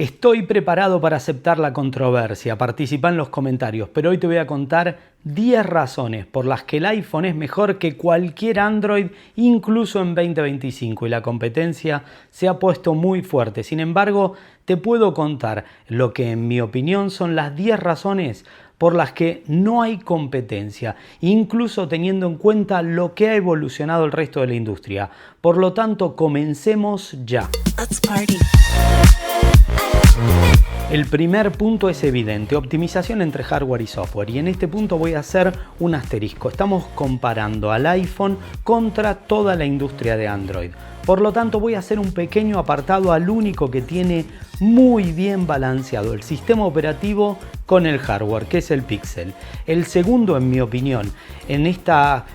Estoy preparado para aceptar la controversia, participa en los comentarios, pero hoy te voy a contar 10 razones por las que el iPhone es mejor que cualquier Android, incluso en 2025, y la competencia se ha puesto muy fuerte. Sin embargo, te puedo contar lo que en mi opinión son las 10 razones por las que no hay competencia, incluso teniendo en cuenta lo que ha evolucionado el resto de la industria. Por lo tanto, comencemos ya. Let's party. El primer punto es evidente, optimización entre hardware y software, y en este punto voy a hacer un asterisco. Estamos comparando al iPhone contra toda la industria de Android. Por lo tanto, voy a hacer un pequeño apartado al único que tiene muy bien balanceado el sistema operativo con el hardware, que es el Pixel. El segundo, en mi opinión, en esta,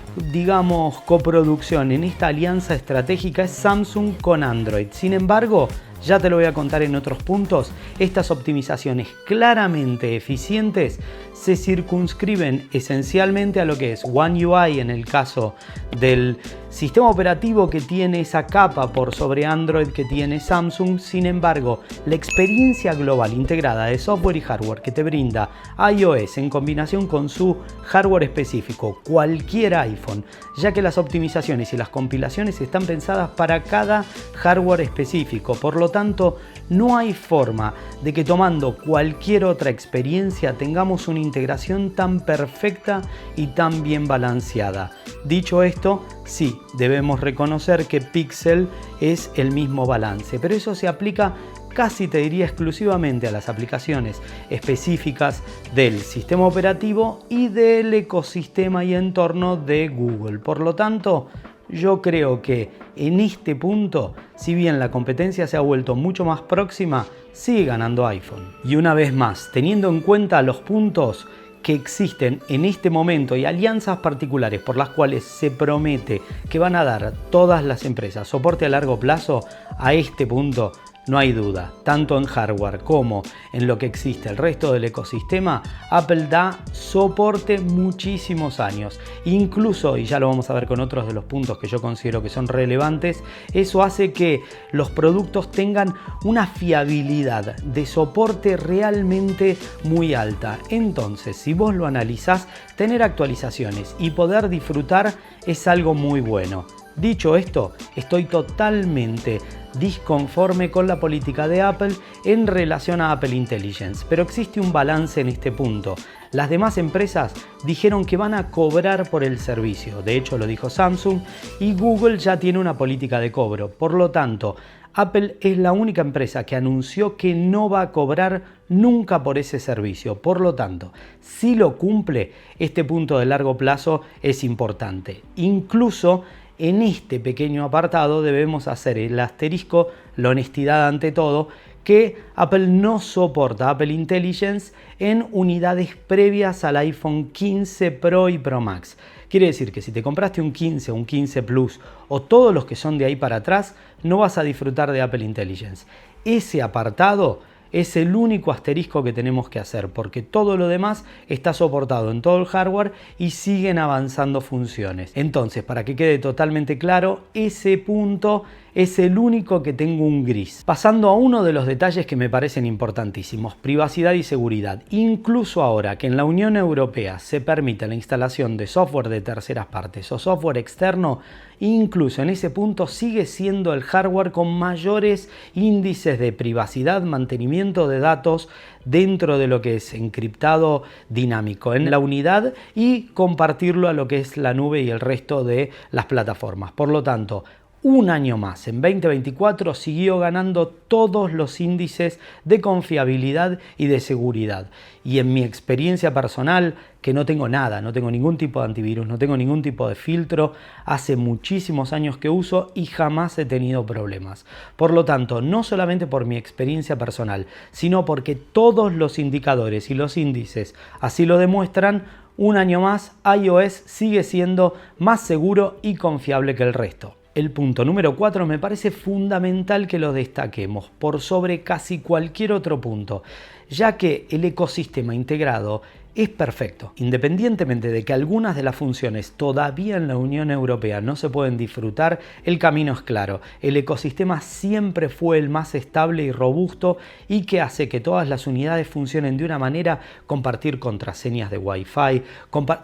coproducción, en esta alianza estratégica, es Samsung con Android. Sin embargo, ya te lo voy a contar en otros puntos, estas optimizaciones claramente eficientes se circunscriben esencialmente a lo que es One UI en el caso del sistema operativo que tiene esa capa por sobre Android que tiene Samsung. Sin embargo, la experiencia global integrada de software y hardware que te brinda iOS en combinación con su hardware específico, cualquier iPhone, ya que las optimizaciones y las compilaciones están pensadas para cada hardware específico. Por lo tanto, no hay forma de que tomando cualquier otra experiencia tengamos una integración tan perfecta y tan bien balanceada. Dicho esto, sí, debemos reconocer que Pixel es el mismo balance, pero eso se aplica casi, te diría, exclusivamente a las aplicaciones específicas del sistema operativo y del ecosistema y entorno de Google. Por lo tanto, yo creo que en este punto, si bien la competencia se ha vuelto mucho más próxima, sigue ganando iPhone. Y una vez más, teniendo en cuenta los puntos que existen en este momento y alianzas particulares por las cuales se promete que van a dar todas las empresas soporte a largo plazo, a este punto no hay duda, tanto en hardware como en lo que existe el resto del ecosistema, Apple da soporte muchísimos años. Incluso, y ya lo vamos a ver con otros de los puntos que yo considero que son relevantes, eso hace que los productos tengan una fiabilidad de soporte realmente muy alta. Entonces, si vos lo analizás, tener actualizaciones y poder disfrutar es algo muy bueno. Dicho esto, estoy totalmente disconforme con la política de Apple en relación a Apple Intelligence, pero existe un balance en este punto. Las demás empresas dijeron que van a cobrar por el servicio, de hecho lo dijo Samsung, y Google ya tiene una política de cobro. Por lo tanto, Apple es la única empresa que anunció que no va a cobrar nunca por ese servicio. Por lo tanto, si lo cumple, este punto de largo plazo es importante. Incluso en este pequeño apartado debemos hacer el asterisco, la honestidad ante todo, que Apple no soporta Apple Intelligence en unidades previas al iPhone 15 Pro y Pro Max. Quiere decir que si te compraste un 15 o un 15 Plus o todos los que son de ahí para atrás, no vas a disfrutar de Apple Intelligence. Ese apartado es el único asterisco que tenemos que hacer, porque todo lo demás está soportado en todo el hardware y siguen avanzando funciones. Entonces, para que quede totalmente claro, ese punto es el único que tengo un gris. Pasando a uno de los detalles que me parecen importantísimos, privacidad y seguridad. Incluso ahora que en la Unión Europea se permite la instalación de software de terceras partes o software externo, incluso en ese punto sigue siendo el hardware con mayores índices de privacidad, mantenimiento de datos dentro de lo que es encriptado dinámico en la unidad y compartirlo a lo que es la nube y el resto de las plataformas. Por lo tanto, un año más, en 2024, siguió ganando todos los índices de confiabilidad y de seguridad. Y en mi experiencia personal, que no tengo nada, no tengo ningún tipo de antivirus, no tengo ningún tipo de filtro, hace muchísimos años que uso y jamás he tenido problemas. Por lo tanto, no solamente por mi experiencia personal, sino porque todos los indicadores y los índices así lo demuestran, un año más iOS sigue siendo más seguro y confiable que el resto. El punto número 4 me parece fundamental que lo destaquemos por sobre casi cualquier otro punto, ya que el ecosistema integrado es perfecto. Independientemente de que algunas de las funciones todavía en la Unión Europea no se pueden disfrutar, el camino es claro. El ecosistema siempre fue el más estable y robusto y que hace que todas las unidades funcionen de una manera, compartir contraseñas de Wi-Fi,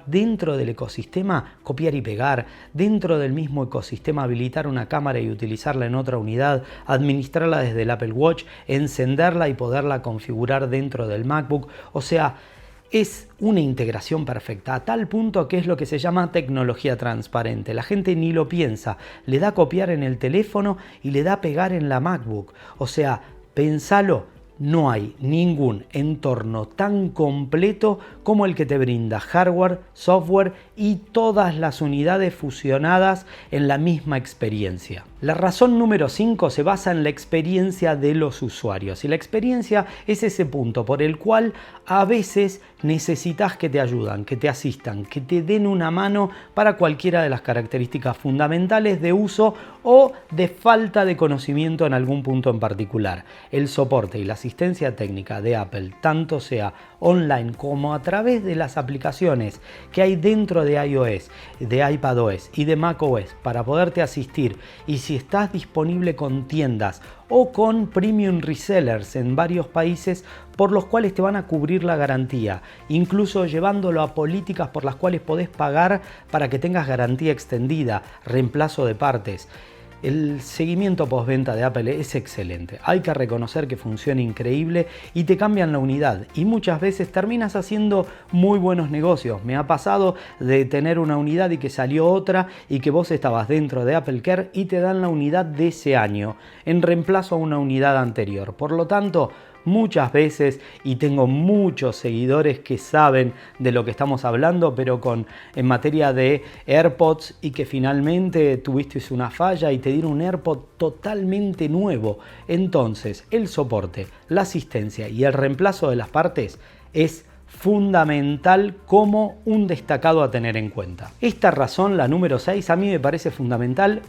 dentro del ecosistema copiar y pegar, dentro del mismo ecosistema habilitar una cámara y utilizarla en otra unidad, administrarla desde el Apple Watch, encenderla y poderla configurar dentro del MacBook. O sea, es una integración perfecta, a tal punto que es lo que se llama tecnología transparente. La gente ni lo piensa, le da copiar en el teléfono y le da pegar en la MacBook. O sea, pensalo, no hay ningún entorno tan completo como el que te brinda hardware, software y todas las unidades fusionadas en la misma experiencia. La razón número 5 se basa en la experiencia de los usuarios, y la experiencia es ese punto por el cual a veces necesitas que te ayudan, que te asistan, que te den una mano para cualquiera de las características fundamentales de uso o de falta de conocimiento en algún punto en particular. El soporte y la asistencia técnica de Apple, tanto sea online como a través de las aplicaciones que hay dentro de iOS, de iPadOS y de macOS para poderte asistir, y si estás disponible con tiendas o con premium resellers en varios países por los cuales te van a cubrir la garantía, incluso llevándolo a políticas por las cuales podés pagar para que tengas garantía extendida, reemplazo de partes. El seguimiento postventa de Apple es excelente. Hay que reconocer que funciona increíble y te cambian la unidad. Y muchas veces terminas haciendo muy buenos negocios. Me ha pasado de tener una unidad y que salió otra y que vos estabas dentro de Apple Care y te dan la unidad de ese año en reemplazo a una unidad anterior. Por lo tanto, muchas veces, y tengo muchos seguidores que saben de lo que estamos hablando, pero en materia de AirPods, y que finalmente tuviste una falla y te dieron un AirPod totalmente nuevo. Entonces, el soporte, la asistencia y el reemplazo de las partes es fundamental como un destacado a tener en cuenta. Esta razón, la número 6, a mí me parece fundamental.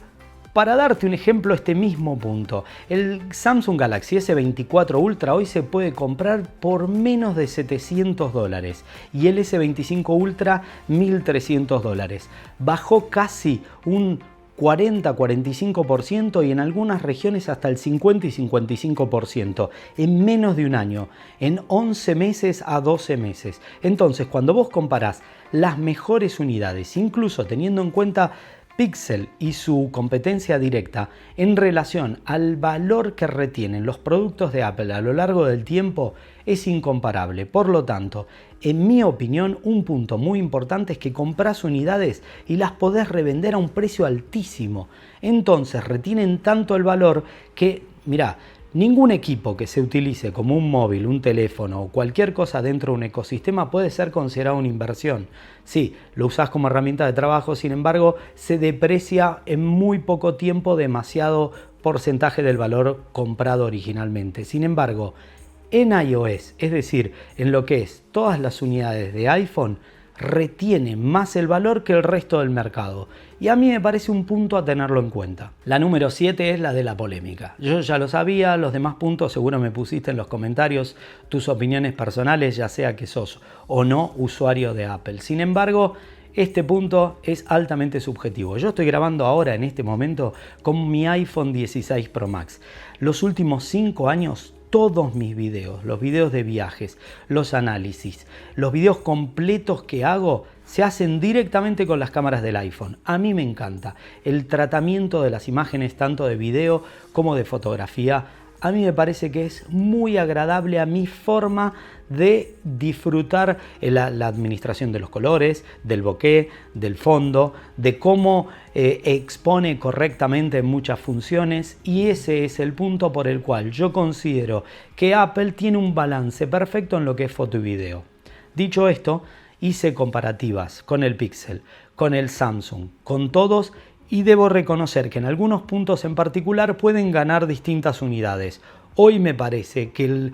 Para darte un ejemplo, este mismo punto, el Samsung Galaxy S24 Ultra hoy se puede comprar por menos de $700 y el S25 Ultra $1.300. Bajó casi un 40-45% y en algunas regiones hasta el 50 y 55% en menos de un año, en 11 meses a 12 meses. Entonces, cuando vos comparás las mejores unidades, incluso teniendo en cuenta Pixel y su competencia directa en relación al valor que retienen los productos de Apple a lo largo del tiempo, es incomparable. Por lo tanto, en mi opinión, un punto muy importante es que compras unidades y las podés revender a un precio altísimo. Entonces retienen tanto el valor que, mirá, ningún equipo que se utilice como un móvil, un teléfono o cualquier cosa dentro de un ecosistema puede ser considerado una inversión. Sí, lo usás como herramienta de trabajo, sin embargo, se deprecia en muy poco tiempo demasiado porcentaje del valor comprado originalmente. Sin embargo, en iOS, es decir, en lo que es todas las unidades de iPhone, retiene más el valor que el resto del mercado. Y a mí me parece un punto a tenerlo en cuenta. La número 7 es la de la polémica. Yo ya lo sabía, los demás puntos seguro me pusiste en los comentarios tus opiniones personales, ya sea que sos o no usuario de Apple. Sin embargo, este punto es altamente subjetivo. Yo estoy grabando ahora en este momento con mi iPhone 16 Pro Max. Los últimos 5 años todos mis videos, los videos de viajes, los análisis, los videos completos que hago se hacen directamente con las cámaras del iPhone. A mí me encanta el tratamiento de las imágenes, tanto de video como de fotografía. A mí me parece que es muy agradable a mi forma de disfrutar la administración de los colores, del bokeh, del fondo, de cómo expone correctamente muchas funciones, y ese es el punto por el cual yo considero que Apple tiene un balance perfecto en lo que es foto y video. Dicho esto, hice comparativas con el Pixel, con el Samsung, con todos, y debo reconocer que en algunos puntos en particular pueden ganar distintas unidades. Hoy me parece que el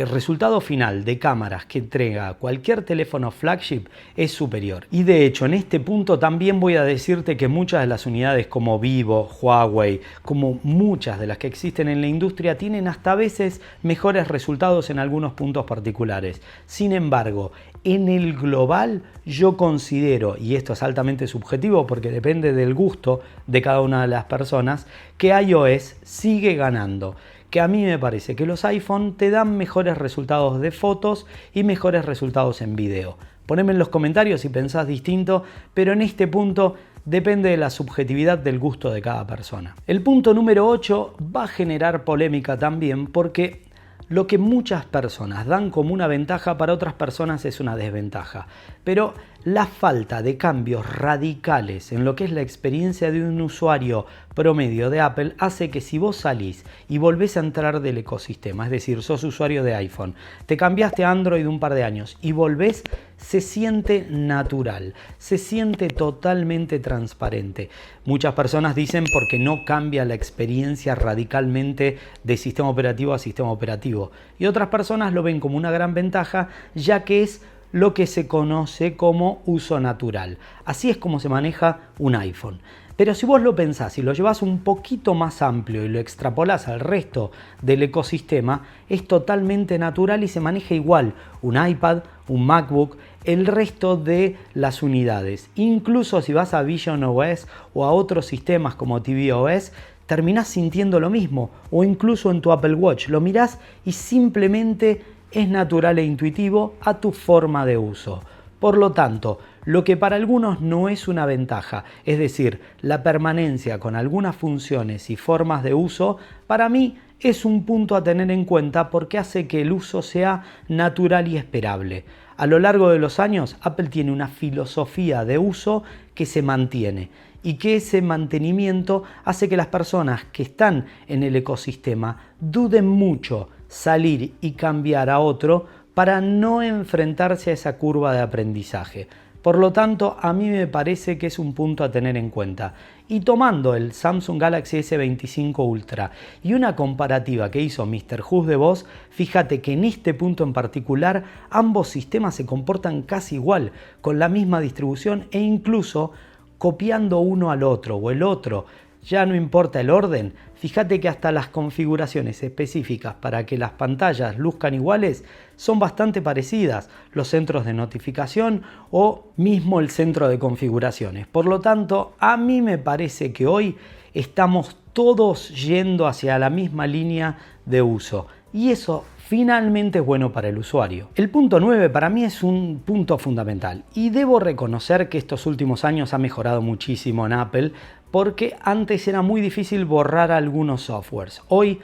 resultado final de cámaras que entrega cualquier teléfono flagship es superior. Y de hecho, en este punto también voy a decirte que muchas de las unidades como Vivo, Huawei, como muchas de las que existen en la industria, tienen hasta a veces mejores resultados en algunos puntos particulares. Sin embargo, en el global yo considero, y esto es altamente subjetivo porque depende del gusto de cada una de las personas, que iOS sigue ganando. Que a mí me parece que los iPhone te dan mejores resultados de fotos y mejores resultados en video. Poneme en los comentarios si pensás distinto, pero en este punto depende de la subjetividad del gusto de cada persona. El punto número 8 va a generar polémica también porque lo que muchas personas dan como una ventaja para otras personas es una desventaja. Pero la falta de cambios radicales en lo que es la experiencia de un usuario promedio de Apple hace que si vos salís y volvés a entrar del ecosistema, es decir, sos usuario de iPhone, te cambiaste a Android un par de años y volvés, se siente natural, se siente totalmente transparente. Muchas personas dicen porque no cambia la experiencia radicalmente de sistema operativo a sistema operativo. Y otras personas lo ven como una gran ventaja, ya que es lo que se conoce como uso natural. Así es como se maneja un iPhone. Pero si vos lo pensás y lo llevas un poquito más amplio y lo extrapolás al resto del ecosistema, es totalmente natural y se maneja igual un iPad, un MacBook, el resto de las unidades. Incluso si vas a visionOS o a otros sistemas como tvOS, terminás sintiendo lo mismo. O incluso en tu Apple Watch, lo mirás y simplemente es natural e intuitivo a tu forma de uso. Por lo tanto, lo que para algunos no es una ventaja, es decir, la permanencia con algunas funciones y formas de uso, para mí es un punto a tener en cuenta porque hace que el uso sea natural y esperable. A lo largo de los años, Apple tiene una filosofía de uso que se mantiene y que ese mantenimiento hace que las personas que están en el ecosistema duden mucho salir y cambiar a otro para no enfrentarse a esa curva de aprendizaje. Por lo tanto, a mí me parece que es un punto a tener en cuenta. Y tomando el Samsung Galaxy S25 Ultra y una comparativa que hizo Mr. Who's de Voz, fíjate que en este punto en particular ambos sistemas se comportan casi igual, con la misma distribución e incluso copiando uno al otro o el otro. Ya no importa el orden, fíjate que hasta las configuraciones específicas para que las pantallas luzcan iguales son bastante parecidas, los centros de notificación o mismo el centro de configuraciones. Por lo tanto, a mí me parece que hoy estamos todos yendo hacia la misma línea de uso y eso finalmente es bueno para el usuario. El punto 9 para mí es un punto fundamental y debo reconocer que estos últimos años ha mejorado muchísimo en Apple porque antes era muy difícil borrar algunos softwares. Hoy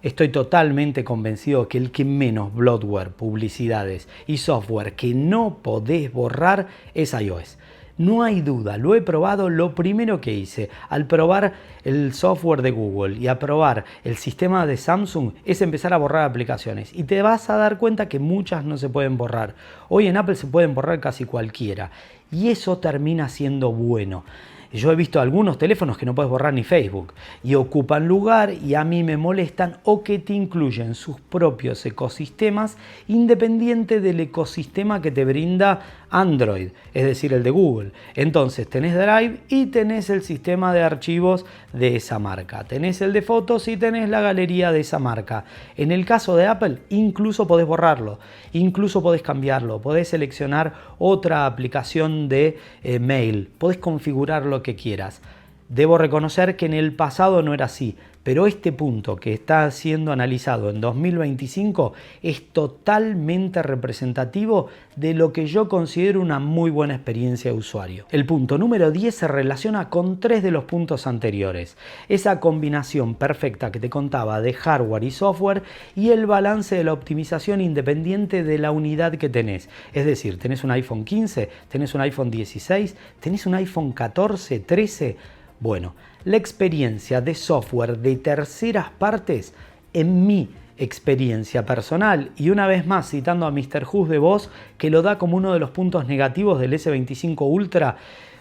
estoy totalmente convencido que el que menos bloatware, publicidades y software que no podés borrar es iOS. No hay duda, lo he probado. Lo primero que hice al probar el software de Google y a probar el sistema de Samsung es empezar a borrar aplicaciones y te vas a dar cuenta que muchas no se pueden borrar. Hoy en Apple se pueden borrar casi cualquiera y eso termina siendo bueno. Yo he visto algunos teléfonos que no puedes borrar ni Facebook y ocupan lugar y a mí me molestan o que te incluyen sus propios ecosistemas independiente del ecosistema que te brinda Android, es decir, el de Google. Entonces tenés Drive y tenés el sistema de archivos de esa marca, tenés el de fotos y tenés la galería de esa marca. En el caso de Apple incluso podés borrarlo, incluso podés cambiarlo, podés seleccionar otra aplicación de mail, podés configurar lo que quieras. Debo reconocer que en el pasado no era así, pero este punto que está siendo analizado en 2025 es totalmente representativo de lo que yo considero una muy buena experiencia de usuario. El punto número 10 se relaciona con 3 de los puntos anteriores. Esa combinación perfecta que te contaba de hardware y software y el balance de la optimización independiente de la unidad que tenés. Es decir, tenés un iPhone 15, tenés un iPhone 16, tenés un iPhone 14, 13... Bueno, la experiencia de software de terceras partes, en mi experiencia personal, y una vez más citando a Mr. Who's de Voz, que lo da como uno de los puntos negativos del S25 Ultra,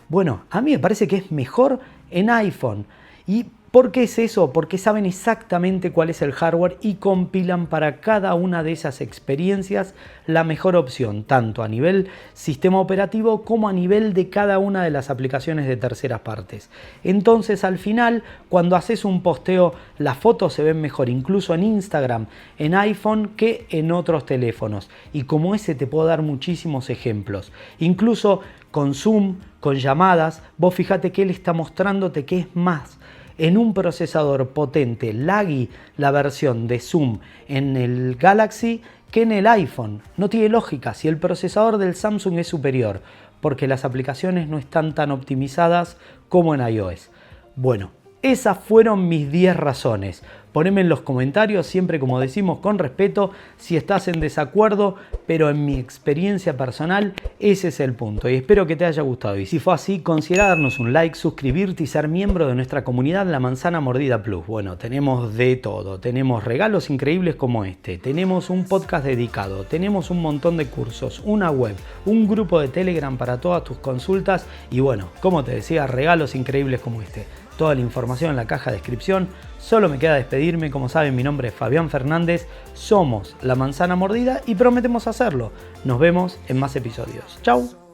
bueno, a mí me parece que es mejor en iPhone. Y ¿Por qué es eso? Porque saben exactamente cuál es el hardware y compilan para cada una de esas experiencias la mejor opción, tanto a nivel sistema operativo como a nivel de cada una de las aplicaciones de terceras partes. Entonces al final, cuando haces un posteo, las fotos se ven mejor, incluso en Instagram, en iPhone, que en otros teléfonos. Y como ese te puedo dar muchísimos ejemplos. Incluso con Zoom, con llamadas, vos fíjate que él está mostrándote que es más en un procesador potente, laggy, la versión de Zoom en el Galaxy que en el iPhone. No tiene lógica si el procesador del Samsung es superior, porque las aplicaciones no están tan optimizadas como en iOS. Bueno, esas fueron mis 10 razones. Poneme en los comentarios, siempre como decimos, con respeto, si estás en desacuerdo, pero en mi experiencia personal, ese es el punto. Y espero que te haya gustado. Y si fue así, considera darnos un like, suscribirte y ser miembro de nuestra comunidad La Manzana Mordida Plus. Bueno, tenemos de todo. Tenemos regalos increíbles como este. Tenemos un podcast dedicado. Tenemos un montón de cursos, una web, un grupo de Telegram para todas tus consultas. Y bueno, como te decía, regalos increíbles como este. Toda la información en la caja de descripción. Solo me queda despedirme. Como saben, mi nombre es Fabián Fernández. Somos La Manzana Mordida y prometemos hacerlo. Nos vemos en más episodios. Chau.